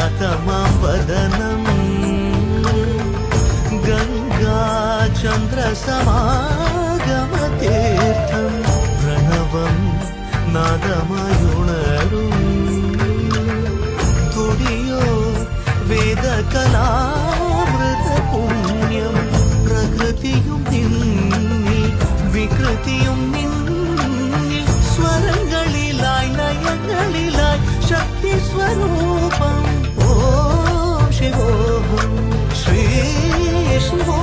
जातमां वदनम् गङ्गाचन्द्रसमागमतीर्थं प्रणवं नादमयुणरुं तुडियो वेदकलामृतपुण्यं प्रकृतियुं निन्निൽ विकृतियुं निन्निൽ स्वरങ്ങളിലായി ലയങ്ങളിലായി ശക്തി സ്വരൂപം ഓം ശിവോഹം ശ്രീ ശിവോ